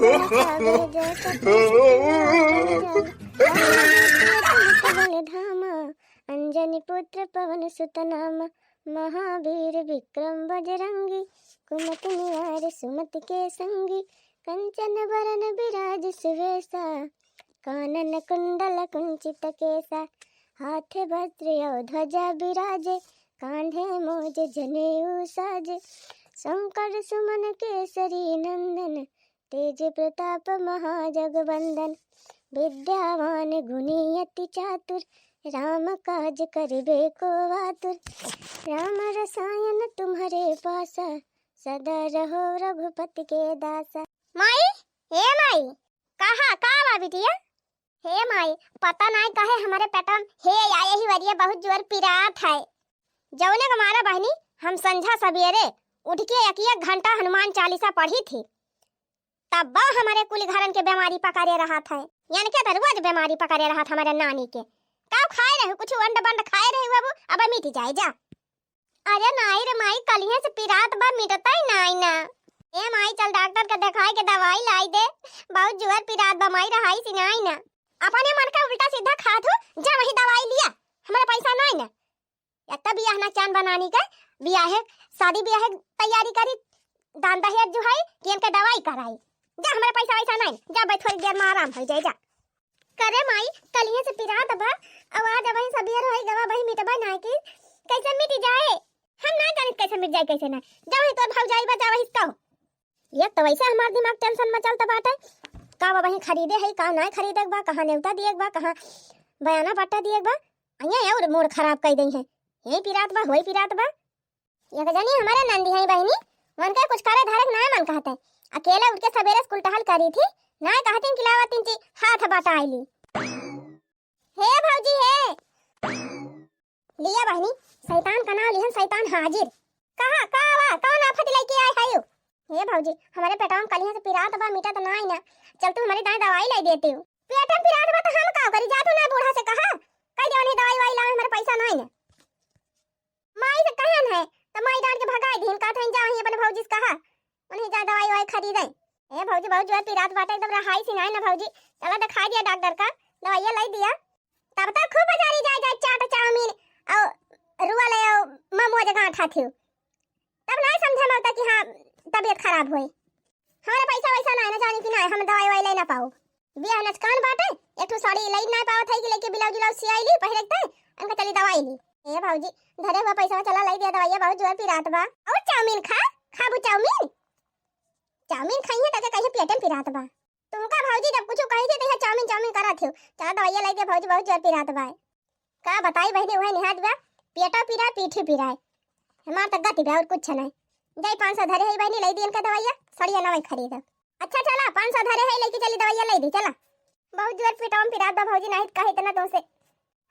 मन पागल जैसा बल धामा अंजनी पुत्र पवन सुत नामा महावीर विक्रम बजरंगी कुमति निवार सुमति के संगी कंचन वरन विराज सुवेशा कानन कुंडल कुंचित केसा हाथ वज्र और ध्वजा विराजे कांधे मोज जनेऊ साजे शंकर सुमन केसरी नंदन तेज प्रताप महाजगवंदन विद्यावान गुणी अति चातुर राम काज करिबे को आतुर राम रसायन तुम्हारे पासा सदा रहो रघुपति के दासा। माई हे माई कहा बिटिया हे माई पता नहीं कहे हमारे पेटा हे आए ही वरिया बहुत जोर पिरात है जौने को मारा बहनी हम संझा सवेरे उठ के एक घंटा हनुमान चालीसा पढ़ी थी तब हमारे कुल घरन के बीमारी पकड़े रहा था यानी क्या रोज बीमारी पकड़े रहा था हमारे नानी के का खाए रहे कुछ वंड बंड खाए रहे बाबू अब मिट जाए जा। अरे नाई रे माई कलिए से पिरात बा मिटता ही नाई ना ए माई चल डॉक्टर के दिखाई के दवाई लाई दे बहुत जोर पिरात बा माई रहाई सी नाई ना अपने मन का उल्टा सीधा खा दो जा वही दवाई लिया हमारा पैसा नहीं ना या बियाह ना चांद बनानी का बियाह शादी बियाह तैयारी करी दान दहेज जो है कि इनके दवाई कराई जा हमारा पैसा वैसा नहीं जा भाई थोड़ी देर में आराम हो जाए जा करे माई कलिए से पिरात बा आवाज वही सबेर होई गवा वही मिटबा ना कि कैसे मिट जाए हम ना जानित कैसे मिट जाए कैसे ना जा वही तो भाव जाई बा जा वही कहो ये तो वैसे हमार दिमाग टेंशन में चलता बाटे का वही खरीदे है का ना खरीदे बा कहां नेवता दिए बा कहां बयाना पट्टा दिए बा अइया और मूड खराब कर दई है यही पिरात बा होई पिरात बा ये जानी हमारे नंदी है बहनी मन का कुछ करे धारक ना मन कहते अकेले उठ के सवेरे स्कूल टहल करी थी ना कहती खिलावा तीन ची हाथ बटा आईली हे भौजी हे लिया बहनी शैतान का नाम लिहन शैतान हाजिर कहां कौन आफत लेके आए है हे भौजी हमारे पेटा में कलिया से पिरात बा मिटा तो ना ही ना चल तू हमारी दाई दवाई लाई देती हूं पेट में पिरात बा तो हम का करी जा तू ना बूढ़ा से कहा कह देवनी दवाई वाई ला हमारे पैसा नहीं ना माई से कहन है तो माई डांट के भगाई दिन का था जा वहीं अपने भौजी से कहा उन्हें जा दवाई वाई खरीदे ए भौजी बहुत जोर पिरात बाटे एकदम रहाई सी ना भौजी चला दिखा दिया डॉक्टर का दवाई लाई दिया तब तक खूब बाजारी जाए चाट चाउमीन और रुआ ले आओ ममो जगह ठा थी तब नहीं समझे मौता कि हां तबीयत खराब हुई हमारे पैसा वैसा ना जानी कि ना हम दवाई वाई ले ना पाओ बियाह नचकान बाटे एक तो साड़ी ले ना पाओ थई कि लेके ब्लाउज ब्लाउज सियाई ली पहिरते अंका चली दवाई ली ए भौजी धरे हुआ पैसा चला लाई दिया दवाई बहुत जोर पिरात बा और चाउमीन खाबू चाउमीन खाइए तके कहीं पेटन पिरात बा तुमका भौजी जब कुछ कही थी तो चाउमीन करा थे चला दवाई लाई दे भौजी बहुत जोर पिरात बा का बताई बहनी वह निहात बा पेटा पिरा पीठी पिराए हमार तक गति बा और कुछ नहीं जाई 500 धरे है बहनी लाई दी इनका दवाइया सड़िया ना वही खरीद अच्छा चला 500 धरे है लेके चली दवाइया लाई दी चला बहुत जोर पेटा में पिरात बा भौजी नहीं कहे इतना तुमसे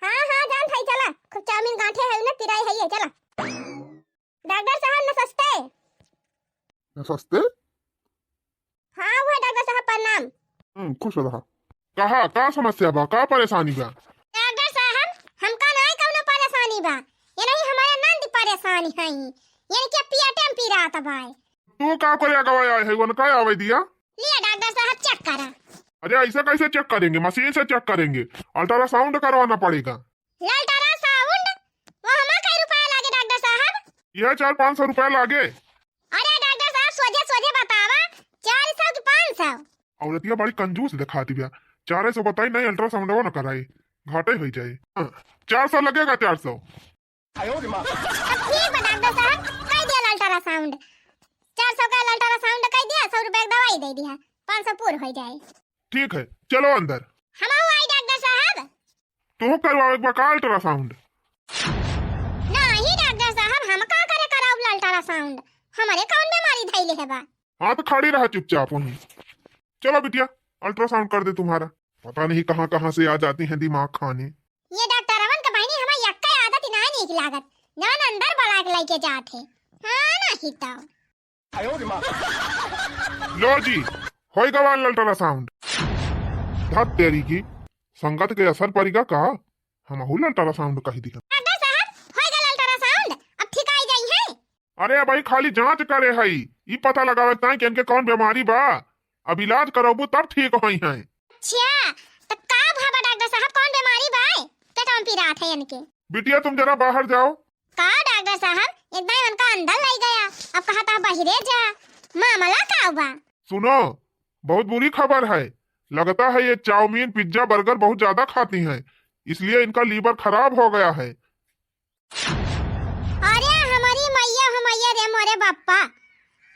हां जान थाई चला खूब चाउमीन गांठे है ना पिराई है ये चला डॉक्टर साहब न सस्ते हाँ वो डॉक्टर साहब प्रणाम खुश रहा कहा का समस्या बा का परेशानी बा डॉक्टर साहब हमका नहीं कौनो परेशानी बा ये नहीं हमारे नंद परेशानी है यानी कि पेट में पीरात बा तू का करे गवाया है वन का आवे दिया लिया डॉक्टर साहब चेक करा अरे ऐसा कैसे चेक करेंगे मशीन से चेक करेंगे अल्ट्रासाउंड करवाना पड़ेगा अल्ट्रासाउंड वो हमारा कई रुपया लागे डॉक्टर साहब यह 400-500 रुपया लागे अरे डॉक्टर साहब सोझे बतावा 400 की 500 औरतिया बड़ी कंजूस दिखाती बिया 400 बताई नहीं अल्ट्रासाउंड वो न कराई घाटे हो जाए 400 लगेगा 400 ठीक है डॉक्टर साहब कह दिया अल्ट्रासाउंड 400 का अल्ट्रासाउंड कह दिया 100 रुपए की दवाई दे दिया 500 पूरा हो जाए ठीक है चलो अंदर हम आई डॉक्टर साहब तू करवाओ एक बार का अल्ट्रासाउंड नहीं डॉक्टर साहब हम का करे कराऊ अल्ट्रासाउंड हमारे कौन बीमारी धइले है बा हाँ तो खड़ी रहा चुपचाप वहीं चलो बिटिया अल्ट्रासाउंड कर दे तुम्हारा पता नहीं कहाँ कहाँ से आ जाती हैं दिमाग खाने ये डॉक्टर रवन का बहनी हमारी यक्का आदत ना नहीं की लागत जान अंदर बड़ा के लेके जाते हां ना हिताओ लो जी होई गवाल अल्ट्रासाउंड धत तेरी की संगत के असर पड़ेगा का हम हुल अल्ट्रासाउंड कही दिया डॉक्टर साहब होई गल अल्ट्रासाउंड अब ठीक आई गई है अरे भाई खाली जांच करे हई ई पता लगावे ताई कि इनके कौन बीमारी बा अब इलाज कराबू तब ठीक होई हैं। अच्छा तो का भाबा डॉक्टर साहब कौन बीमारी बाय पेटम पीरात है इनके? बिटिया तुम जरा बाहर जाओ। का डॉक्टर साहब एकदम इनका अंदर लग गया, अब कहा था बाहरे जा, मामला का हुआ? सुनो, बहुत बुरी खबर है। लगता है ये चाउमीन पिज्जा बर्गर बहुत ज्यादा खाती हैं, इसलिए इनका लीवर खराब हो गया है। अरे हमारी मैया रे मोरे बाप्पा,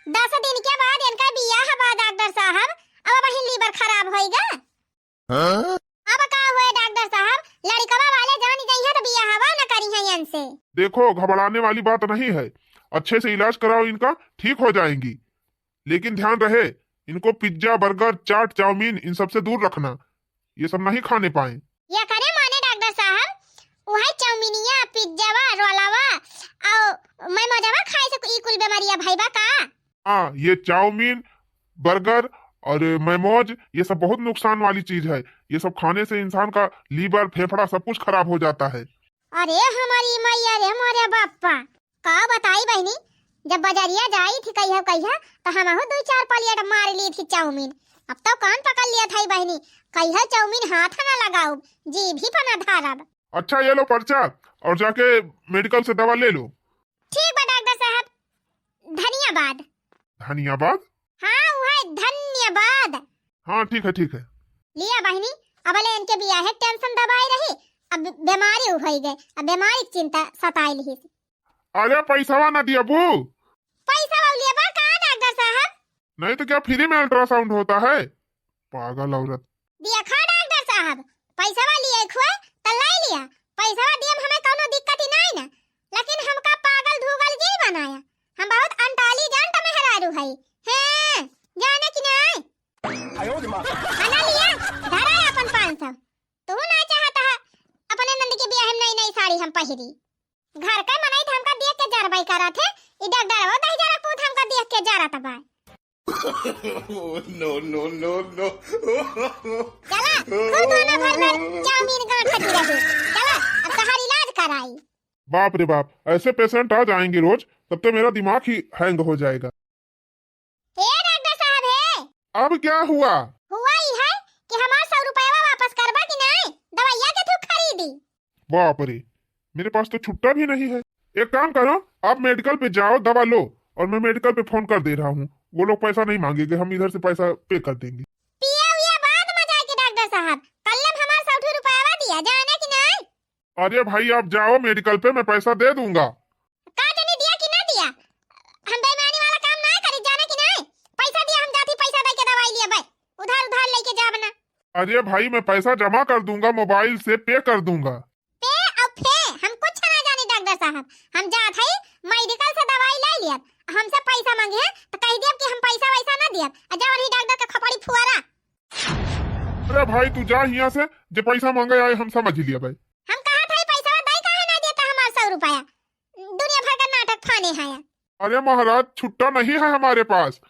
10 दिन के बाद इनका बियाह बा डॉक्टर साहब, अब वही लीवर खराब होएगा। अब का हुए डॉक्टर साहब, लड़कवा वाले जान गई है तो बियाह हवा न करी है इनसे। देखो घबराने वाली बात नहीं है, अच्छे से इलाज कराओ, इनका ठीक हो जाएंगी। लेकिन ध्यान रहे, इनको पिज्जा बर्गर चाट चाउमीन इन सब से दूर रखना, ये सब नहीं खाने पाए। ये करे माने डॉक्टर साहब, वही चाउमीनिया पिज्जावा रोलावा और मैं मजावा खाए से ई कुल बीमारियां भाईबा का? हाँ, ये चाउमीन बर्गर और मोमोज ये सब बहुत नुकसान वाली चीज है। ये सब खाने से इंसान का लीवर फेफड़ा सब कुछ खराब हो जाता है। अरे हमारी मैया रे मोरे बाप्पा, का बताई बहनी, जब बाजारिया जाई थी कहिया तो हम 2-4 प्लेट मार ली थी चाउमीन। अब तो कान पकड़ लिया था बहनी, कहिया चाउमीन हाथ न लगाओ, जी भी पना धारब। अच्छा ये लो पर्चा और जाके मेडिकल से दवा ले लो। ठीक बा डॉक्टर साहब, धन्यवाद। धन्यवाद? हाँ वह धन्यवाद। हाँ ठीक है ठीक है। लिया बहनी, अब ले इनके बियाह टेंशन दबाई रही, अब बीमारी हो गई, अब बीमारी की चिंता सताई ली। अरे पैसा ना दिया बू? पैसा लिया बा का डॉक्टर साहब? नहीं तो क्या फ्री में अल्ट्रासाउंड होता है? पागल औरत। दिया खा डॉक्टर साहब, पैसा लिए खुए तो ले लिया, पैसा दिए हमें कोनो दिक्कत ही नहीं ना, लेकिन हमका पागल धूगल जी बनाया। हम बहुत अंटाली जानता मेहरारू है, हैं जाने की नहीं। आयो रे मां, खाना लिया धरा अपन 500। तू ना चाहता है अपने नंद के ब्याह में नई नई साड़ी हम पहरी, घर का मनाई हमका देख के जरबाई करा थे, इधर डरवा दही जरा पूत हमका देख के जरा तबा। No no no no. चला खूब दोनों घर में चाउमीन गांठ खटी रही, चला अब तहार इलाज कराई। बाप रे बाप, ऐसे पेशेंट आ जाएंगे रोज, तब तो मेरा दिमाग ही हैंग हो जाएगा। ए डॉक्टर साहब है, अब क्या हुआ? हुआ ही है कि हमारा 100 रुपया वापस करबा कि नहीं, दवाइया के तू खरीदी। बाप रे, मेरे पास तो छुट्टा भी नहीं है। एक काम करो, आप मेडिकल पे जाओ, दवा लो, और मैं मेडिकल पे फोन कर दे रहा हूँ, वो लोग पैसा नहीं मांगेंगे, हम इधर से पैसा पे कर देंगे। पिया हुआ बाद मजा की डॉक्टर साहब, कल हमारा 60 रुपया दिया जाने की नहीं। अरे भाई आप जाओ मेडिकल पे, मैं पैसा दे दूंगा। का जाने दिया कि ना दिया, हम बेईमानी वाला काम ना करी जाने की नहीं। पैसा दिया हम जाती पैसा दे के दवाई लिए भाई, उधार उधार लेके जाब ना। अरे भाई मैं पैसा जमा कर दूंगा, मोबाइल से पे कर दूंगा। पे अब फे हम कुछ ना जाने डॉक्टर साहब, हम जात है मेडिकल से दवाई ले लिया, हमसे पैसा मांगे हैं तो कह दिया कि हम पैसा वैसा ना दिया, जाओ ही डॉक्टर का खपड़ी फुआरा। अरे भाई तू जा यहाँ से, जो पैसा मांगे आए हम समझ लिया भाई। हम कहा था पैसा दई काहे ना देता हमारा 100 रुपया, दुनिया भर का नाटक फाने है। अरे महाराज छुट्टा नहीं है हमारे पास।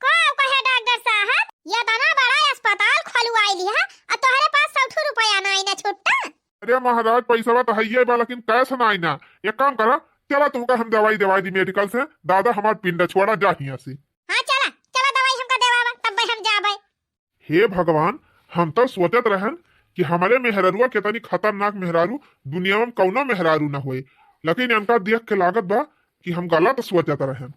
कहो कहे डॉक्टर साहब, ये तना बड़ा अस्पताल खोलवाई लिया और तुम्हारे पास 100 रुपया नहीं ना छुट्टा। अरे महाराज पैसा तो है बा, लेकिन कैश नहीं ना। एक काम करा, चला तुमका हम दवाई दवाई दी मेडिकल से, दादा हमार पिंड छोड़ा जा यहाँ से। हाँ चला चला दवाई हमका देवावा तब हम जाबे। हे भगवान, हम तो सोचत रहन कि हमारे मेहरारुआ के तनी खतरनाक मेहरारू दुनिया में कौनो मेहरारू न होए, लेकिन इनका देख के लागत बा कि हम गलत सोचत रहन।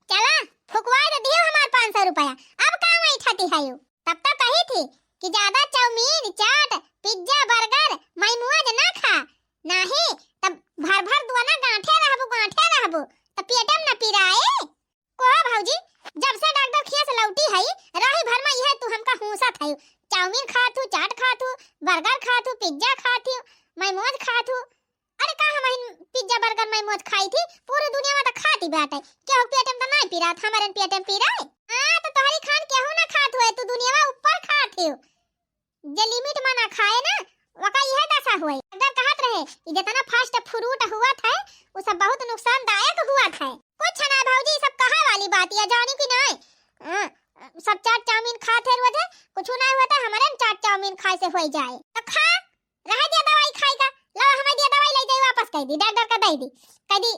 चला फुकवा दे दियो हमार 500 रुपया, अब का वही ठती है यू। तब तक कही थी कि ज्यादा चाउमीन चाट पिज्जा बर्गर मैमुआ ना खा, नहीं तब भर भर दुआना गांठे रहबो तो पेटम न पिराए। कोहा भौजी, जब से डॉक्टर खिया से लौटी है राही भर में यह तू हमका हुंसत है, चाउमीन खातू चाट खातू बर्गर खातू पिज्जा खातू मैमोज खातू। अरे का हम पिज्जा बर्गर मैमोज खाई थी, पूरी दुनिया में तो खाती बाटे, क्या हो पेटम तो नहीं पिरात, हमारे पेटम पिराए। हां तो तोहरी खान केहू ना खातू है, तू दुनिया में ऊपर खाती हो, जे लिमिट में ना खाए ना वका यह दशा हुई। अगर कहत रहे कि जितना फास्ट फूड हुआ था वो सब बहुत नुकसानदायक हुआ था। कुछ ना भौजी, सब कहा वाली बात है, जानी कि नहीं। सब चाट चाउमीन खाते रोज, कुछ ना हुआ था हमारे चाट चाउमीन खाए से हो जाए तो खा रह दिया दवाई खाएगा, लो हमें दिया दवाई ले जाए वापस कह दी, डॉक्टर का दे दी, कह दी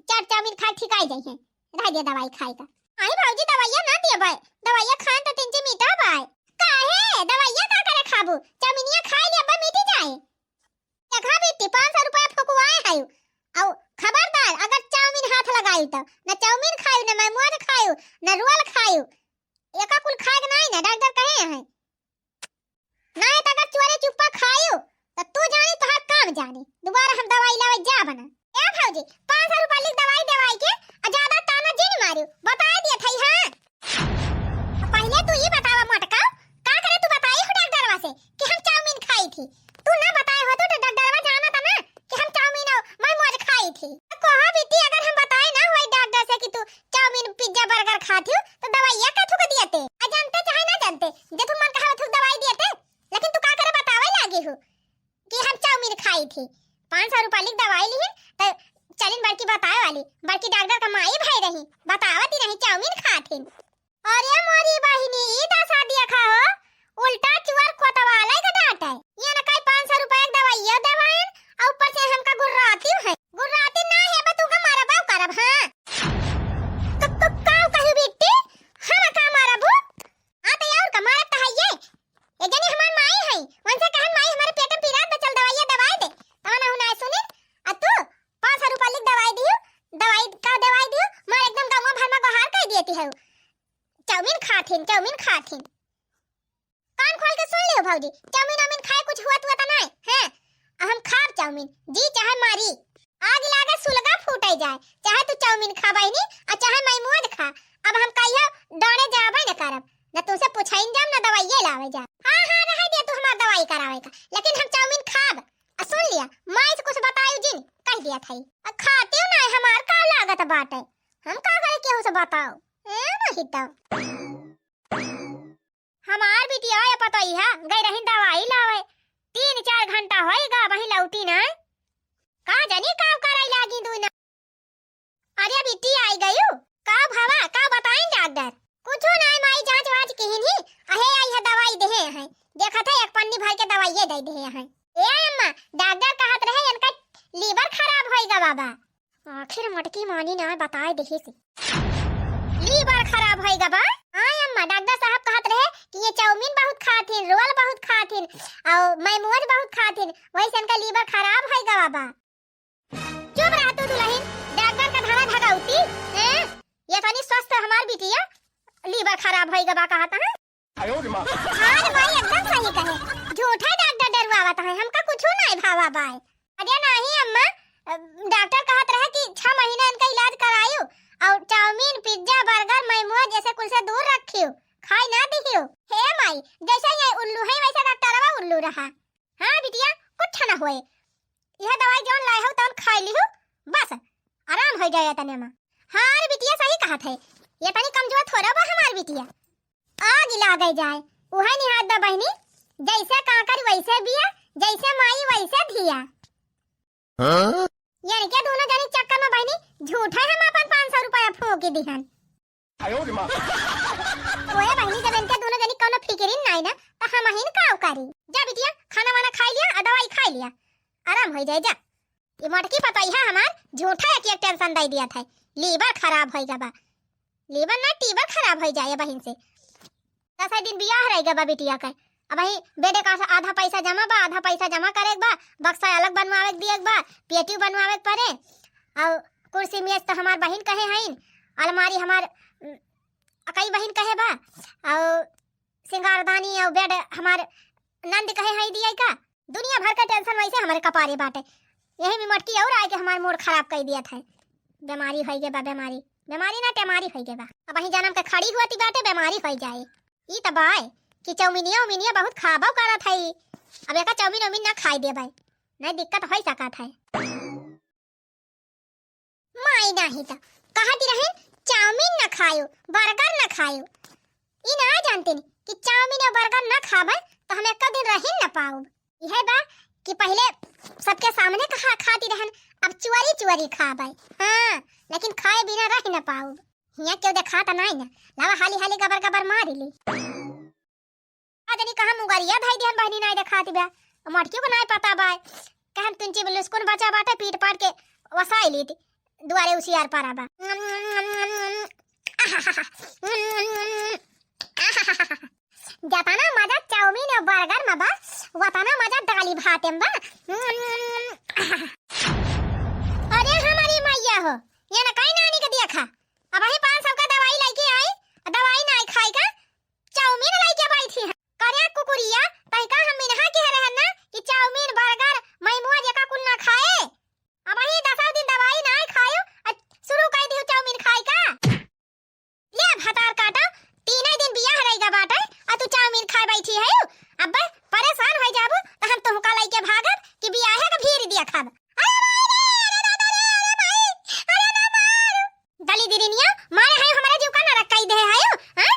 चाट चाउमीन खा ठीक आ जाए, रह दिया दवाई खाए का। आई भाऊजी दवाइया ना दिए भाई, दवाइया खान तो तिनचे मीठा भाई। काहे दवाइया का करे खाबू, चाउमीनिया खाई ले अब मीठी जाए। देखा बेटी 500 रुपया फुकवाए है औ खबरदार अगर चाउमीन हाथ लगाई तो ना चाउमीन खायू ना मैमुआज खायू ना रोल खायू, एका कुल खाए के नहीं ना डॉक्टर कहे हैं। नहीं तो अगर चोरे चुप्पा खायू तो तू जानी तो काम जानी, दोबारा हम दवाई लावे जा बना। ए भाऊजी 500 रुपया लिख दवाई के ज्यादा ताना जिन मारियो बता दिया थई। हां पहले तू ये बतावा मटका का करे, तू बताई हो डॉक्टरवा से कि हम चाउमीन खाई थी, तू ना बताए हो तो डॉक्टरवा जाना था ना कि हम चाउमीन और मोमोज खाई थी। कहा बेटी अगर हम बताए ना होई डॉक्टर से कि तू चाउमीन पिज्जा बर्गर खाती हो तो दवाइया का थुक दिएते, जानते चाहे ना जानते जे तू मन कहा थुक दवाई दिएते, लेकिन तू का करे बतावे लागी हो कि हम चाउमीन खाई थी। 500 रुपया लिख दवाई ली तो चलिन बड़की बताए वाली, बड़की डॉक्टर का माई भाई रही बतावती नहीं चाउमीन खाती। अरे मोरी बहिनी ई ता शादी खा हो उल्टा चुअर कोतवाले का डांट है। ये ना कई 500 रुपया दवाइया दवाएं और ऊपर से हमका गुर्राती है, गुर्राती ना है बा तू का मारा बाव करब। हां तो काऊ कही बेटी हम का मारा बू आ तो और का मारा त है ये जनी हमार माई है वनसे कहन माई हमारे पेट में पीड़ा तो चल दवाइया दवाई दे तब ना हुना सुने आ तू 500 रुपया लिख दवाई दियो, दवाई दियो मार एकदम गांव भर में गोहार कह देती है। चाउमीन खाथिन कान खोल के सुन लियो भौजी, चाउमीन खाए कुछ हुआ तो नहीं है। हम खाब चाउमीन जी चाहे मारी आग लागे सुलगा फूटे जाए, चाहे तू चाउमीन खाबाई नी और चाहे मैमुआज खा। अब हम कहियो डरे जाबे न करब न तुमसे पूछाइन जाम न दवाई लावे जा। हां रह दे तू हमार दवाई करावे का, लेकिन हम चाउमीन खाब। सुन लिया माई से कुछ बतायू जिन कह दिया थई खाती हूं नहीं हमार का लागत बाटे, हम का करे केहू से बताओ ए नहीं तो हमार बिटिया ये पता ही है गई रही दवाई लावे 3-4 घंटा होएगा वही लौटी ना का जानी का कराई लागी दू ना। अरे बिटी आई गयू का भावा का बताएं डॉक्टर कुछ नहीं माई जांच वाच कहिन ही अहे आई है दवाई देहे है, देखा था एक पन्नी भर के दवाई ये दे दे है। ए अम्मा डॉक्टर कहत रहे इनका लीवर खराब होएगा बाबा, आखिर मटकी मानी ना बताए देखी से लीवर खराब होएगा बा। हां अम्मा डॉक्टर साहब कहत रहे कि ये चाउमीन बहुत खाथिन, रोल बहुत खाथिन और मैमुआज बहुत खाथिन, वही से इनका लीवर खराब होएगा बाबा। चुप रह तू दुल्हन, डॉक्टर का धागा धगाउती हैं ये तनी स्वस्थ हमार बिटिया लीवर खराब होएगा बा कहता है। आयो रे मां हां भाई एकदम सही कहे, झूठा डॉक्टर डरवावत है हमका कुछ नहीं भावा बाय। अरे नहीं अम्मा डॉक्टर कहत रहे कि 6 महीना इनका इलाज करायो और चाउमीन पिज्जा बर्गर मैमुआज जैसे कुछ से दूर रखियो, खाई ना दिहियो। हे माई जैसे ये उल्लू है वैसा डॉक्टरवा उल्लू रहा। हां बिटिया कुछ ना होए, यह दवाई जोन लाए हो तन खा लिहो बस आराम हो जाए तने में। हां बिटिया सही कहत है, ये तनी कमजोर थोड़ा बा हमार बिटिया आग लागे जाए उहे निहात द बहिनी, जैसे काकर वैसे बिया जैसे माई वैसे धिया। हां यानी क्या दोनों जनी चक्कर में बहिनी झूठा हम अपन 500 रुपया फूंकी दिहन। आयो रे मां ओए बहिनी जब इनके दोनों जनी कोनो फिकिरिन नहीं ना तो हम हिन काऊ करी। जा बिटिया खाना वाना खा लिया और दवाई खा लिया आराम हो जाए जा। ये मटकी पता है हमार झूठा एक टेंशन दे दिया था लीवर खराब होएगा बा, लीवर ना टीवर खराब हो जाए बहिन से। 10 दिन बियाह रहेगा बा बिटिया का, अब वही बेटे का आधा पैसा जमा बा आधा पैसा जमा करे बा, बक्सा अलग बनवावे दिए बा, पेटी बनवावे पड़े और कुर्सी मेज तो हमार बहन कहे हईन, अलमारी हमार कई बहन कहे बा और सिंगारदानी और बेड हमार नंद कहे हई दिए का। दुनिया भर का टेंशन वैसे हमारे कपारे बाटे, यही में मटकी और आके हमार मूड खराब कर दिया था। बीमारी होई गे बा, बीमारी ना टेमारी होई गे बा, अब वही जन्म के खड़ी हुआती बाटे बीमारी होई जाए। ई त बाय कि चाउमीनिया बहुत खाबा करा था, अब एका चाउमीन ना खाई दे भाई नहीं दिक्कत हो सका था। माई नहीं तो कहती रहे चाउमीन ना खायो बर्गर ना खायो, ई ना जानते कि चाउमीन और बर्गर ना खाबे तो हम एक दिन रह ना पाऊ। यह बा कि पहले सबके सामने खाती रहन, अब चुआरी खाबे। हां लेकिन खाए बिना रह ना पाऊ, हिया क्यों देखा त नहीं ना लावा हाली गबर मारी ली। आजनी कहां मुगरिया धाई दिहन बहनी नहीं देखाती बा, मटकी को नहीं पता बा कहन तुंची बलुस्कुन बचा बाटे पीट पाट के वसाई ली थी दुआरे उसियार पारा बा जाताना मजा चाउमीन और बर्गर में बा, वताना मजा दाली भात में बा। अरे हमारी मैया हो, ये ना कहीं नानी का दिया खा। अब वही 500 का दवाई लेके आई, दवाई नहीं खाएगा, चाउमीन लेके बैठी है। करे कुकुरिया तई का हम मिनहा के रहना कि चाउमीन बर्गर मैमुआ जका कुल ना खाए। अब वही 10 दिन दवाई नहीं खायो, शुरू कर दियो चाउमीन खाए का। ले भतार काटा, 3 दिन बियाह रहेगा बाटे और तू चाउमीन खाए बैठी है। अब परेशान हो जाबू तो हम तुमका लेके भागब कि बियाह का भीड़ दिया खाब। दली दिरिनिया मारे है हमारे जीव का न रखई दे है। हां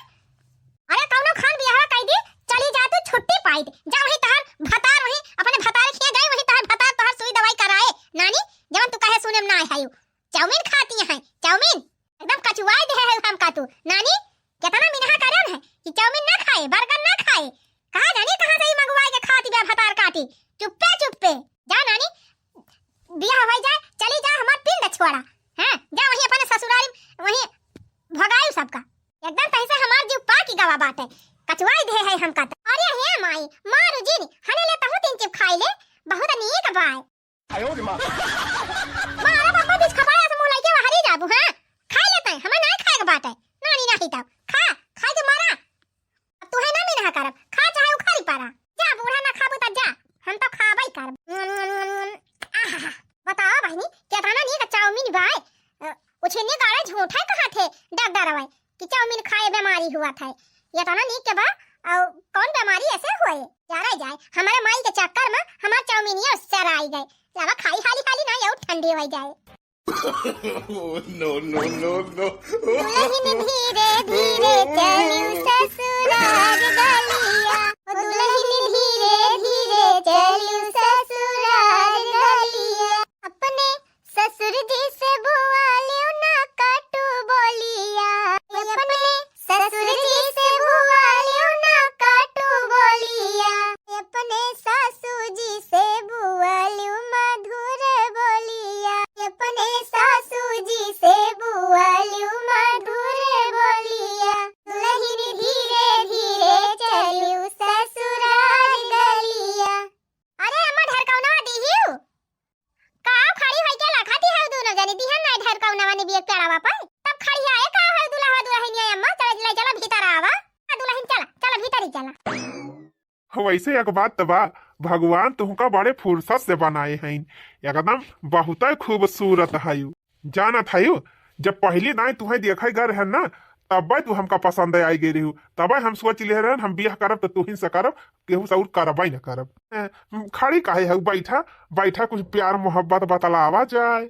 अरे कौनो खान बियाह कई दी, चली जा तू छुट्टी पाई दे, जा वही तहार भतार वही अपने भतार के गए, वही तहार भतार तहार सुई दवाई कराए। नानी जवन तू कहे सुने में ना आयो, चाउमीन खाती है, चाउमीन एकदम कचुआई दे है हम का तू। नानी कितना मिनहा करन है कि चाउमीन ना खाए, बर्गर ना खाए, कहां जानी कहां से मंगवाई के खाती बे भतार काटी। चुप्पे चुप्पे जा नानी, बियाह हो जाए चली जा हमार पिंड छोड़ा। हां जा वही अपने ससुराल वही भगायु सबका, एकदम तैसे हमार जीव पाकी गवा बाटे, कचवाई दे है हम का। अरे हे माई मारू जी हने ले तहु 3 चिप खाई ले, बहुत नीक बाय। आयो रे मां, मारा पापा बीच खपाया से मुंह लेके बाहर ही जाबू। हां खाई लेते हैं, हमें नहीं खाएगा बाटे, नानी नहीं तब खा खाई के मारा। अब तू है ना मिनहा करब, खा चाहे उखारी पारा, जा बूढ़ा ना खाबू त जा, हम तो खाबई करब। बताओ बहनी केतना नी का चाउमीन बाय, उछने गाड़े झूठे कहा थे डर डरवाई कि चाउमीन खाए बीमारी हुआ था। ये तो ना नी के बा और कौन बीमारी ऐसे हुए जारे जाए हमारे माई के चक्कर में हमार चाउमीन ये सर आई गए, लावा खाई हाली हाली ना ये ठंडी हो जाए। नो नो नो नो दुल्हन धीरे धीरे चली ससुराल गलिया, दुल्हन धीरे धीरे चली ससुराल गलिया, अपने ससुर जी से बुआ लियो ना काटू बोलिया, अपने ससुर जी से बुआ लियो ना काटू बोलिया, अपने सासू जी से बुआ लियो मधुर बोलिया, अपने सासू जी से बुआ लियो मधुर बोलिया, दुल्हन धीरे धीरे चलियो ससुराल गलिया। अरे अम्मा ढरकौना दीहियो का खड़ी होई के लखाती है दोनों जनी दिहन नहीं ढरकौना वानी बिया पेड़ावा पर तब खड़ी आए का है दुल्हा दुल्हनिया। अम्मा चल चला भीतर आवा, दुल्हन चला चला भीतर ही चला। वैसे एक बात तो बा, भगवान तुमका बड़े फुर्सत से बनाए हैं, एकदम बहुत खूबसूरत है। जाना था जब पहली नाई तुम्हें देखा गए है ना, तब तू हमका पसंद आई गई रही, तब हम सोच ले रहे हम बियाह करब तो तू ही से करब, केहू से और करब न करब। खड़ी काहे है, बैठा बैठा कुछ प्यार मोहब्बत बतलावा जाए।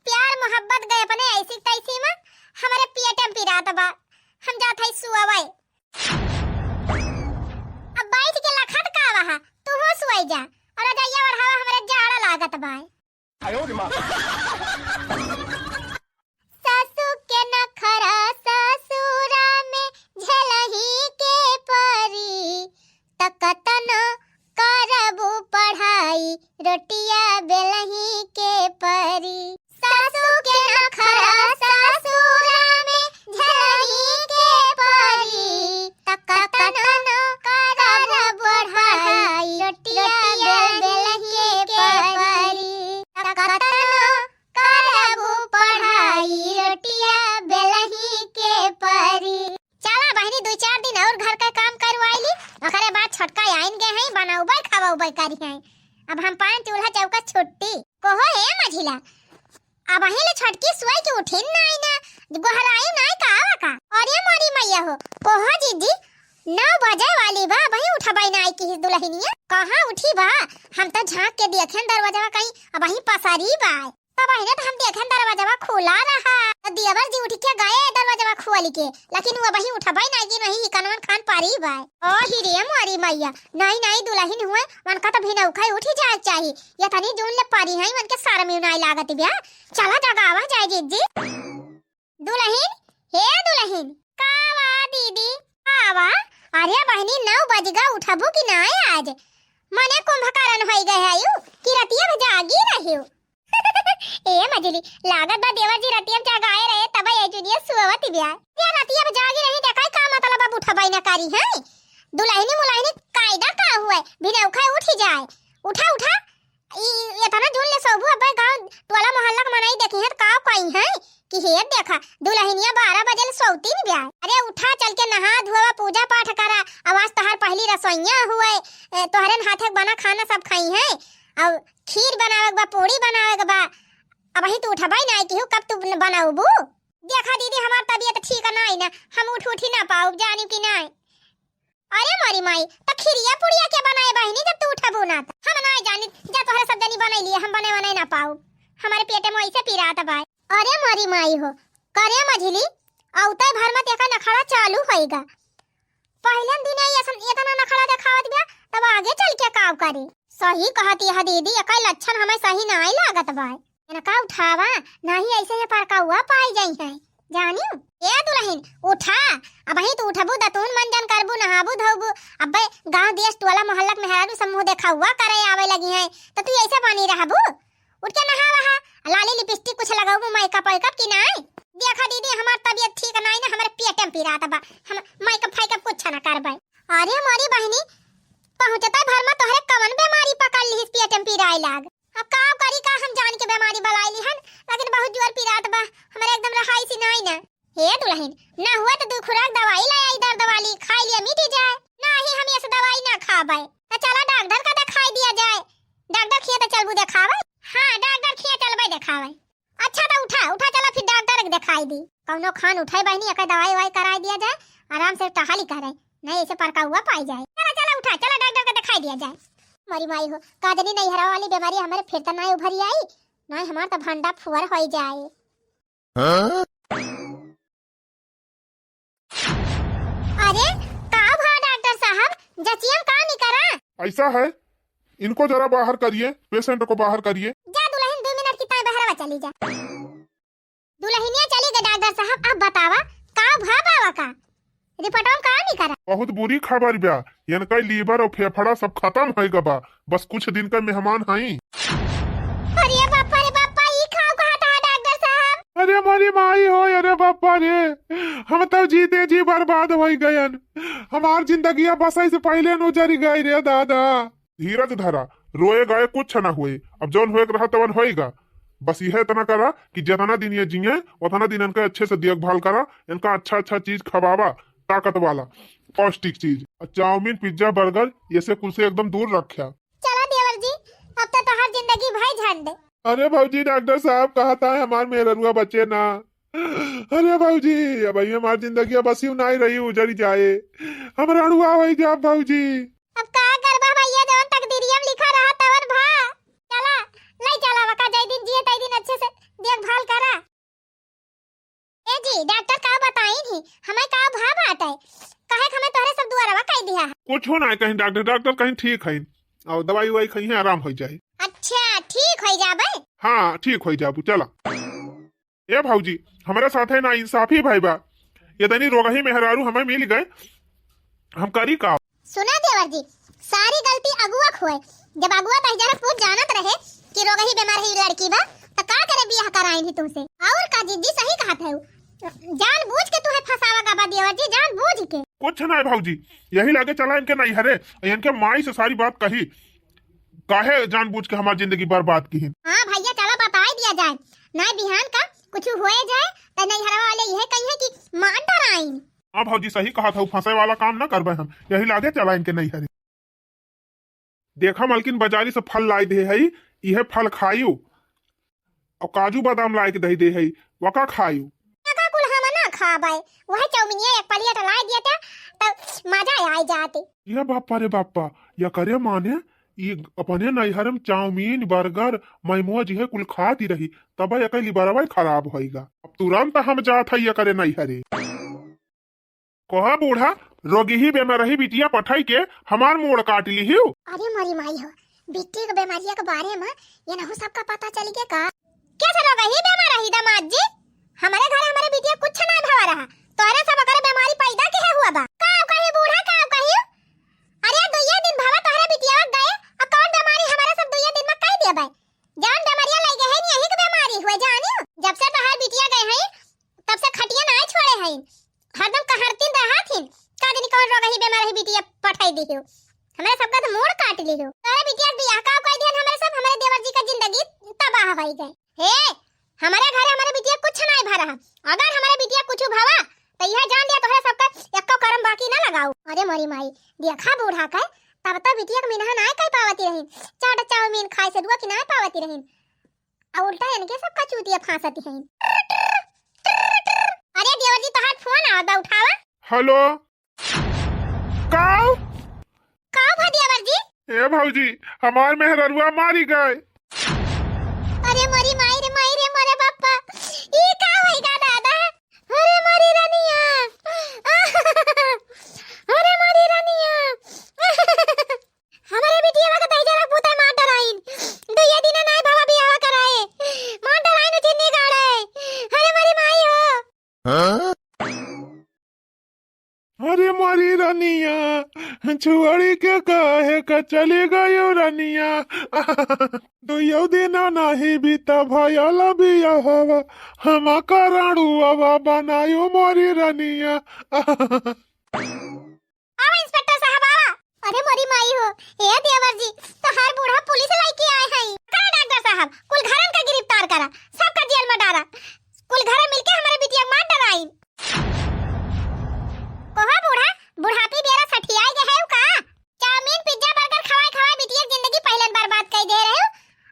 प्यार मोहब्बत गए अपने ऐसी तैसी में हमारे पेटम पिरात बा, हम जात है सुआवे। अब बैठ के लखत का वहा तू हो सुई जा और रजाइया ओढ़ावा, हमारे जाड़ा लागत बा। आयो रे मां, सासू के नखरा ससुरा में झलही के परी, तकतन करबू पढ़ाई रोटिया बेलही के परी। सासू के नखरा ससुरा में झलही के परी, तकतन करबू पढ़ाई रोटिया बेलही के परी, तकतन करबू पढ़ाई रोटिया बेलही के परी। चला बहनी 2-4 दिन और घर का काम करवाईली, ओकरे बाद छोटका आइन गए हैं, बनाऊबे खावाऊबे करी हैं। अब हम 5 चूल्हा चौका छुट्टी कोहो हे मझिला, अब अहिले छटकी सुई के उठिन नहीं ना गोहराई नहीं का आवा का। अरे मोरी मैया हो कोहो जीजी 9 बजे वाली बा, वही उठबाई नहीं की दुल्हनिया, कहां उठी बा। हम तो झांक के देखें दरवाजा कहीं अब वही पसारी बा, तब आइने तो हम देखें दरवाजा खुला रहा, तो दियावर जी उठ के गए दरवाजा खोल के, लेकिन वो वही उठबाई नहीं की नहीं कनवन खान पारी बा। ओ हिरे मोरी मैया नहीं नहीं दुल्हन हुए मन का तो भिनौखा उठी जाए चाहिए, ये तनी जून ले पारी है मन के सार में नहीं लागत बिया। चला जगावा जाए जीजी। दुल्हन हे दुल्हन कावा दीदी कावा। अरे बहनी 9 बजगा उठबो कि ना आज, मने कुंभकर्ण होई गए आयु कि रतिया में जागी रहियो। ए मजली लागत बा देवर जी रतिया जगाए रहे तब ये जुनिया सुवती बिया या रतिया जागी रही देखा का मतलब अब उठबाई ना करी है दुल्हनी मुलाहिनी कायदा का हुआ बिना उठा उठ ही जाए उठा उठा ये तना झूल ले सोबू अब गांव टोला मोहल्ला के मनाई देखी है का कोई है कि हे देखा दुल्हनिया 12 बजे सोती नहीं बिया अरे उठा चल के नहा धोवा पूजा पाठ करा आवाज तहार पहली रसोईया हुए तोहरे हाथे बना खाना सब खाई है और खीर बनावे बा पूरी बनावे बा अब ही तू उठबाई ना कि कब तू बनाऊबू देखा दीदी हमार तबीयत ठीक नहीं ना हम उठ ही ना पाऊ जानी कि नहीं अरे मारी माई तो खीरिया पुड़िया के बनाए बहनी जब तू उठबू ना हम ना जानी जा तोहरे सब जनी बनाई लिए हम बने ना पाऊ हमारे पेटे में ऐसे पिरात बा अरे मारी माई हो करे मझली औते भर में देखा नखड़ा चालू होएगा पहले दिन ऐसन इतना नखड़ा देखावत बा तब आगे चल के काम करे सही कहती है दीदी एकई लक्षण हमें सही नहीं लागत बा इनका उठावा नहीं ऐसे है पर का हुआ पाई जाई है जानियो ए दुल्हन उठा अब ही तू उठबू दतून मंजन करबू नहाबू धोबू अबे गांव देश टोला मोहल्ला में मेहरारू समूह देखा हुआ करे आवे लगी है तो तू ऐसे पानी रहबू उठ के नहा वहा लाली लिपस्टिक कुछ लगाबू मेकअप वेकअप की नहीं देखा दीदी हमार तबीयत ठीक नहीं ना हमारे पेट में पीरात बा हम मेकअप फेकअप कुछ ना करबै अरे मोरी बहनी पहुंचता भर में तोहरे कवन बीमारी पकड़ ली पेट में पीराई लाग अब का करी का हम जान के बीमारी बलाई ली हन लेकिन बहुत जोर पीरात बा हमारे एकदम रहाई सी नहीं ना हे दुल्हन ना हुआ तो दू खुराक दवाई लाया इधर दवाली खाई लिया मिट जाए ना ही हम ऐसे दवाई ना खाबै तो चला डॉक्टर का दिखाई दिया जाए डॉक्टर खिया तो चलबू दिखावे हां डॉक्टर खिया चलबै दिखावे अच्छा तो उठा उठा चला फिर डॉक्टर के दिखाई दी कौनो खान उठाई बहनी एक दवाई वाई कराई दिया जाए आराम से टहली करे नहीं ऐसे परका हुआ पाई जाए चला चला उठा चला डॉक्टर का दिखाई दिया जाए मरी माई हो कादनी नहीं हरा वाली बीमारी हमारे फिर तो नहीं उभरी आई नहीं हमार तो भंडा फुवर हो जाए अरे का भा डॉक्टर साहब जचियम का नहीं करा ऐसा है इनको जरा बाहर करिए पेशेंट को बाहर करिए जा दुल्हन 2 मिनट की ताई बहरवा चली जा दुल्हनिया चली गई डॉक्टर साहब अब बतावा का भा बावा का रिपोर्टों का नहीं करा बहुत बुरी खबर बा इनका लीवर और फेफड़ा सब खत्म होएगा बा बस कुछ दिन का मेहमान हई अरे बापा ई खाओ कहा था डॉक्टर साहब अरे हमारी माई हो अरे बापा रे हम तो जीते जी बर्बाद हो गयन हमार जिंदगी बस से पहले न उजरी गई रे दादा धीरज धरा रोए गए कुछ ना हुए अब जौन होए रहा तवन होएगा बस यह इतना करा कि जितना दिन ये जिये उतना दिन इनका अच्छे से देखभाल करा इनका अच्छा अच्छा चीज खवावा ताकत वाला पौष्टिक चीज चाउमीन पिज्जा बर्गर ये से कुल से एकदम दूर रखा चला देवर जी अब तो हर जिंदगी भाई झंडे अरे भाऊजी डॉक्टर साहब कहता है हमार मेहरुआ बच्चे ना अरे भाऊजी अब हमारी जिंदगी बस यूं नहीं रही उजड़ी जाए हम रणुआ हो जा भाऊजी अब का करबा भैया जवन तकदीरियम लिखा रहा तवन भा चला नहीं चला वका जय दिन जिए तई दिन अच्छे से देखभाल करा ए जी डॉक्टर का बताई थी हमें का भा बात है कहे हमें तोहरे सब दुआरवा कह दिया कुछ हो ना कहीं डॉक्टर कहीं ठीक है और दवाई वही कहीं है आराम हो जाए अच्छा ठीक हो जाबे हाँ ठीक हो जाबू चला ए भाऊजी हमारे साथ है ना इंसाफी भाई बा ये तनी रोगही मेहरारू हमें मिल गए हम करी का सुना देवर जी सारी गलती अगुआ खोए जब अगुआ तहजारा पूछ जानत रहे कि रोगही बीमार है लड़की बा तो का करे बियाह कराई थी तुमसे और का जिद्दी सही कहा था जान बूझ के तुम्हें फसावा का देवर जी जान बूझ के कुछ ना भाऊजी यही लागे चला इनके नहीं हरे इनके माई से सारी बात कही काहे जानबूझ के हमारी जिंदगी बर्बाद की हाँ भैया चला बता दिया जाए नहीं बिहान का कुछ होए जाए तो नहीं हरवा वाले यह कही है कि मान डराई हाँ भाऊजी सही कहा था फंसे वाला काम ना करबे हम यही लागे चला इनके नहीं हरे देखा मलकिन बाजारी से फल लाई दे है यह फल खायू और काजू बादाम लाई के दही दे है वका खायू कुल हम ना खाबे वह चौमिनिया एक पलिया लाई दिया था तो मजा आई जाती ये बापा रे बापा या करे माने ये अपने नैहर में चाउमीन बर्गर मैमुआ जी है कुल खाती रही तब अकेली बरवा खराब होएगा अब तुरंत हम जात है ये करे नैहरे कहा बूढ़ा रोगी ही बेमार रही बिटिया पठाई के हमार मोड़ काट ली ही अरे मरी माई हो बिट्टी के बीमारिया के बारे में ये ना सबका पता चल गया का क्या सर वही बीमार रही दामाद जी हमारे घर हमारे बिटिया कुछ ना भवा रहा तोरे सब अगर बीमारी पैदा के हुआ बा का कही बूढ़ा का कही अरे दुइया दिन भवा तोरे बिटिया गए और कौन बीमारी हमारे सब दुइया दिन में कह दिया भाई जान बीमारियां लग गए है नहीं यही के बीमारी हईन, हरदम कहरतीन रहथिन, का दिन कौन रोग ही बेमार ही बिटिया पठाई दियो। हमारे सबका तो मोड़ काट लियो। तोरे बिटिया बियाह का कर दिया, हमारे सब हमारे देवर जी का जिंदगी तबाह होई गए। हे हमारे घरे हमारे बिटिया कुछ नहीं भरा, अगर हमारे बिटिया कुछ भावा तो यह जान दिया तोहरा सबका एको करम बाकी ना लगाऊ। अरे मोरी माई देखा बूढ़ा का तब तक बिटिया के मिनहा ना कई पावती रहीन, चाट चाउमीन खाए से दुआ कि ना पावती रहीन, और उल्टा इनके सबका चूतिया फांसती हैं। अरे देवर जी तोहार फोन आवता, उठावा। हेलो काऊ का देवर जी? ए भौजी हमार मेहररुआ मारी गए। अरे मोरी माई रे मोरे बाप्पा, ई का होई गा दादा? अरे मोरी रानिया, अरे मोरी रानिया, हमारे बिटिया का तैजा रख पुता मार डराइन, तो ये दिन ना बाबा बियाह कराए, मार डराइन चिन्नी गाड़े। अरे मोरी माई हो। अरे मारी रानिया छुआरी के काहे का चले गयो रानिया, तो यो दिन नाही बीता भयला बिया हवा हम कराणू हवा बनायो मारी रानिया। आओ इंस्पेक्टर साहब आओ। अरे मोरी माई हो, ए देवर जी तोहार बूढ़ा पुलिस लाइके आए हैं। करा डॉक्टर साहब, कुल घरन का गिरफ्तार करा, सबका जेल में डाला, कुल घर मिलके हमारे बिटिया मार डराई। कोहा बूढ़ा बुढ़ापी बेरा सठियाई गए है का? चाउमीन पिज्जा बर्गर खवाए खवाए बिटिया की जिंदगी पहले बर्बाद कर दे रहे हो,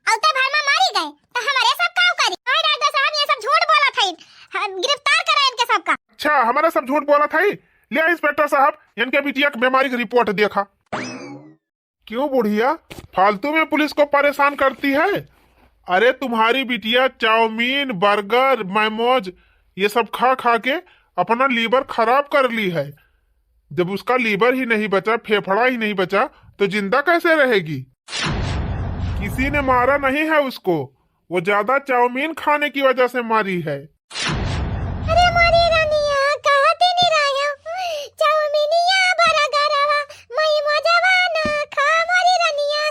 और तो भर में मारी गए तो हमारे सब का करी? ओए डॉक्टर साहब ये सब झूठ बोला था, गिरफ्तार करा इनके सबका। अच्छा हमारा सब झूठ बोला था। ले इंस्पेक्टर साहब इनके बिटिया की बीमारी की रिपोर्ट देखा। क्यों बुढ़िया फालतू में पुलिस को परेशान करती है? अरे तुम्हारी बिटिया चाउमीन बर्गर मोमोज ये सब खा खा के अपना लीवर खराब कर ली है। जब उसका लीवर ही नहीं बचा, फेफड़ा ही नहीं बचा, तो जिंदा कैसे रहेगी? किसी ने मारा नहीं है उसको, वो ज्यादा चाउमीन खाने की वजह से मारी है। अरे मोरी रानिया कहते नहीं रहा, चाउमीनिया बर्गरवा मई मजवा ना खा मोरी रानिया,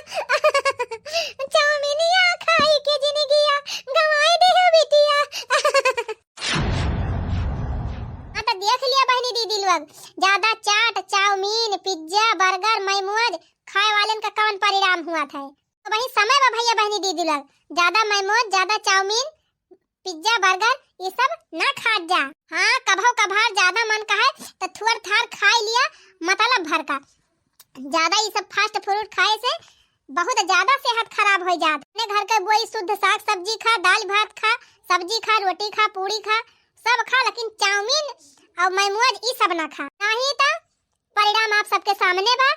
चाउमीनिया खाई के जिंदगिया गवाई दे हो बिटिया। तो देख लिया बहनी दीदी लोग, ज्यादा चाट चाउमीन पिज्जा बर्गर मोमोज खाए वाले का कौन परिणाम हुआ था। तो वही समय में भैया बहनी दीदी लोग ज्यादा मोमोज ज्यादा चाउमीन पिज्जा बर्गर ये सब ना खा जा। हाँ कभो कभार ज्यादा मन का है तो थोड़ा थार खा लिया, मतलब भर का। ज्यादा ये सब फास्ट फूड खाए से बहुत ज्यादा सेहत खराब हो जात। अपने घर का वही शुद्ध साग सब्जी खा, दाल भात खा, सब्जी खा, रोटी खा, पूरी खा, सब खा, लेकिन चाउमीन और मोमोज ये सब ना खा। नहीं तो परिणाम आप सबके सामने बा।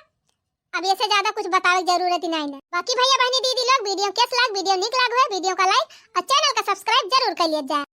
अब ऐसे ज्यादा कुछ बताने की जरूरत ही नहीं है। बाकी भैया बहनी दीदी लोग वीडियो कैसा लगा, वीडियो निक लगा है वीडियो का लाइक और चैनल का सब्सक्राइब जरूर कर लिया जाए।